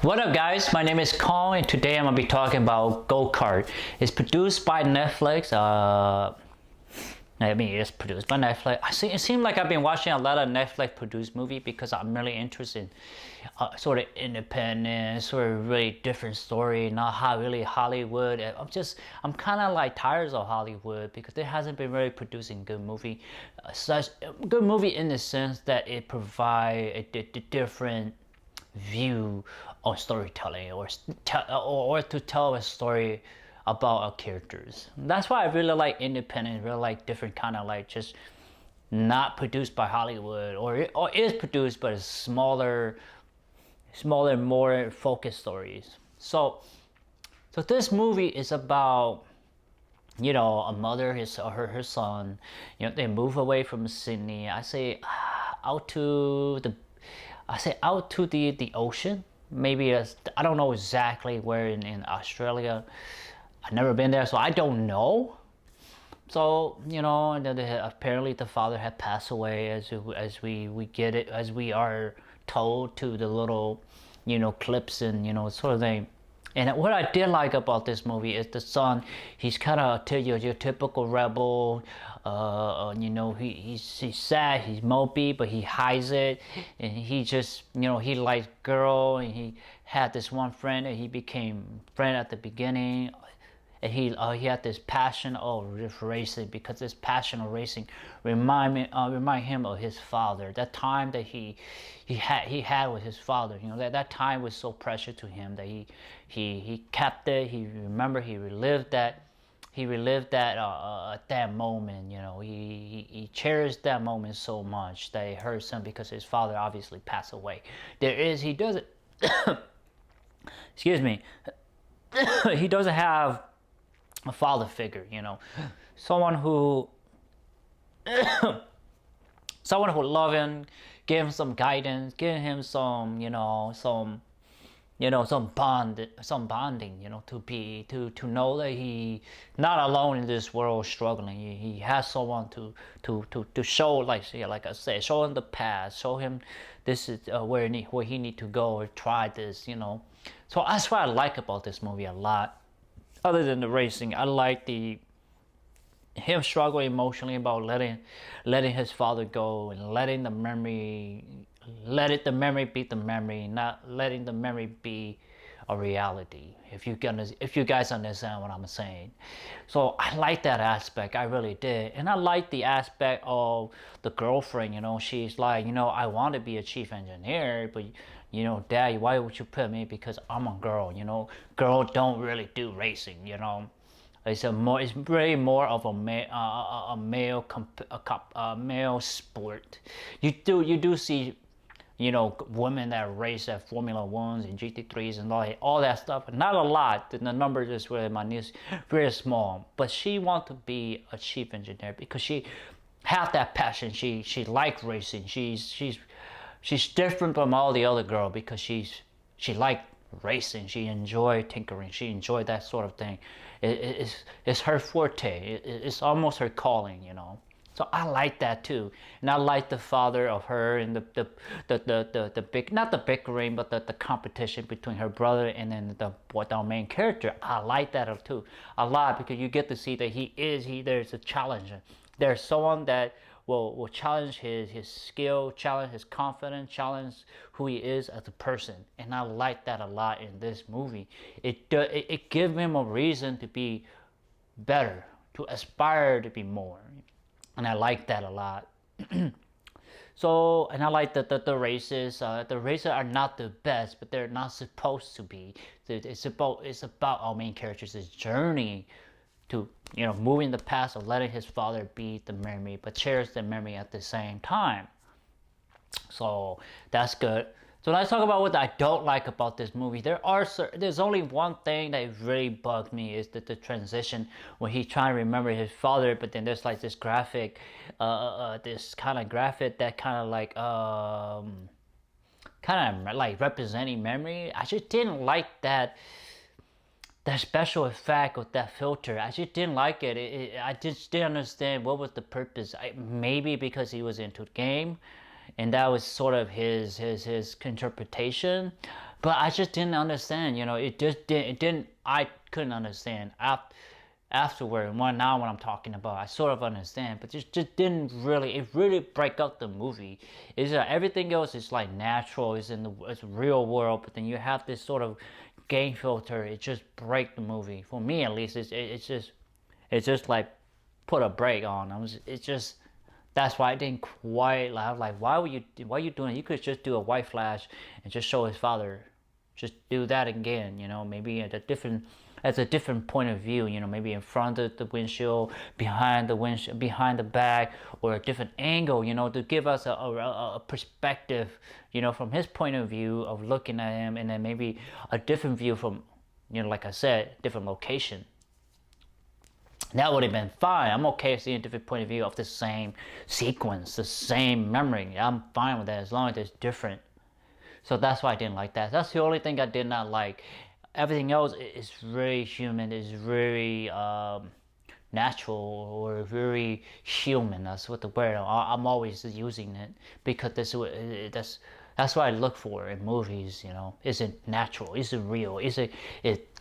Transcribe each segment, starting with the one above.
What up guys, my name is Kong and today I'm going to be talking about Kart. It's produced by Netflix. It's produced by Netflix. It seems like I've been watching a lot of Netflix produced movies because I'm really interested in sort of independent, sort of really different story, not really Hollywood. I'm kind of like tired of Hollywood because there hasn't been really producing good movie. Such good movie in the sense that it provides a different view on storytelling or to tell a story about our characters. That's why I really like independent, really like different kind of like just not produced by Hollywood or is produced but it's smaller, more focused stories. So this movie is about a mother, her son. They move away from Sydney. Out to the the ocean. Maybe I don't know exactly where in Australia. I've never been there, so I don't know. So and then apparently the father had passed away, as we get it, as we are told to the little clips and sort of thing. And what I did like about this movie is the son. He's kind of your typical rebel. He's sad, he's mopey, but he hides it. And he just, he likes girl, and he had this one friend, and he became friend at the beginning. And he had this passion of racing, because this passion of racing remind him of his father. That time that he had with his father. That time was so precious to him that he kept it. He relived that. That moment. He cherished that moment so much that it hurts him because his father obviously passed away. He doesn't. Excuse me. He doesn't have a father figure, someone who love him, give him some guidance, give him some bonding, to know that he not alone in this world struggling. He has someone to show, like I said, show him the path, show him this is where he need to go or try this. So that's what I like about this movie a lot. Other than the racing, I like him struggling emotionally about letting his father go and letting the memory beat the memory, not letting the memory be a reality. If you guys understand what I'm saying. So I like that aspect, I really did. And I like the aspect of the girlfriend. She's like, I want to be a chief engineer, but Dad, why would you put me? Because I'm a girl. Girl don't really do racing. It's really more of a male sport. You do see women that race at Formula Ones and GT3s and all that stuff. Not a lot. The numbers is really minute, very small. But she wants to be a chief engineer because she have that passion. She like racing. She's different from all the other girls because she like racing. She enjoy tinkering. She enjoy that sort of thing. It's her forte. It's almost her calling. So I like that too, and I like the father of her and the big, not the bickering, but the competition between her brother and then our main character. I like that too a lot because you get to see that there's a challenger. There's someone that will challenge his skill, challenge his confidence, challenge who he is as a person, and I like that a lot in this movie. It gives him a reason to be better, to aspire to be more. And I like that a lot. So, and I like that the races. The races are not the best, but they're not supposed to be. It's about our main character's journey to moving the past of letting his father beat the memory, but cherish the memory at the same time. So that's good. So let's talk about what I don't like about this movie. There's only one thing that really bugged me is that the transition when he's trying to remember his father, but then there's like this graphic, this kind of graphic that kind of like representing memory. I just didn't like that special effect with that filter. I just didn't like it. I just didn't understand what was the purpose. Maybe because he was into the game. and that was sort of his interpretation. But I just didn't understand, you know. I couldn't understand afterward. Now when I'm talking about, I sort of understand, but just didn't really. It really break up the movie. Is everything else is like natural, it's real world, but then you have this sort of game filter. It just break the movie for me at least. It's just like put a break on. It's just. That's why I didn't quite like. I was like, why are you doing it? You could just do a white flash and just show his father. Just do that again, you know, maybe at a different point of view, you know, maybe in front of the windshield, behind the windshield, behind the back, or a different angle, you know, to give us a perspective, you know, from his point of view of looking at him, and then maybe a different view from, you know, like I said, different location. That would have been fine. I'm okay seeing a different point of view of the same sequence, the same memory. I'm fine with that as long as it's different. So that's why I didn't like that. That's the only thing I did not like. Everything else is very human, is very natural, or very human. That's what the word. I'm always using it because that's what I look for in movies. You know, is it natural? Is it real?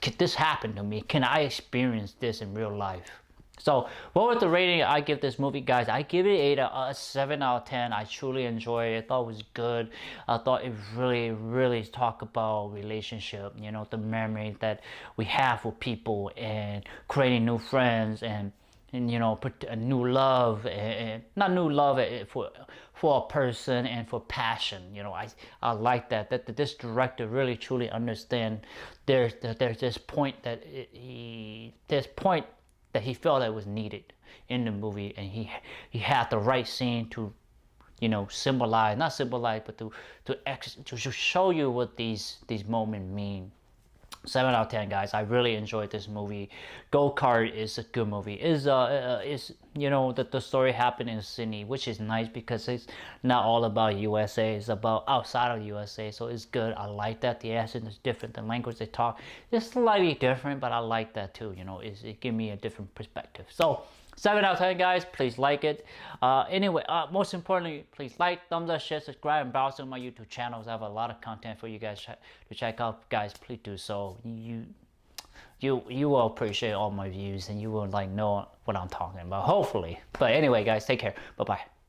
Could this happen to me? Can I experience this in real life? So, what was the rating I give this movie, guys? I give it a 7 out of 10. I truly enjoyed it. I thought it was good. I thought it really talked about relationship, you know, the memory that we have with people, and creating new friends, and you know, put a new love, and not new love for a person, and for passion. You know, I like that this director really truly understand. There's this point that he felt that was needed in the movie, and he had the right scene to, you know, not symbolize, but to show you what these moments mean. 7 out of 10, guys. I really enjoyed this movie. Kart is a good movie. Is you know, the story happened in Sydney, which is nice because it's not all about USA. It's about outside of USA, so it's good. I like that. The accent is different. The language they talk is slightly different, but I like that too. You know, it give me a different perspective. So 7 out of 10, guys. Please like it. Anyway, most importantly, please like, thumbs up, share, subscribe, and browse on my YouTube channels. I have a lot of content for you guys to check out. Guys, please do so. You will appreciate all my views, and you will like know what I'm talking about, hopefully. But anyway, guys, take care. Bye bye.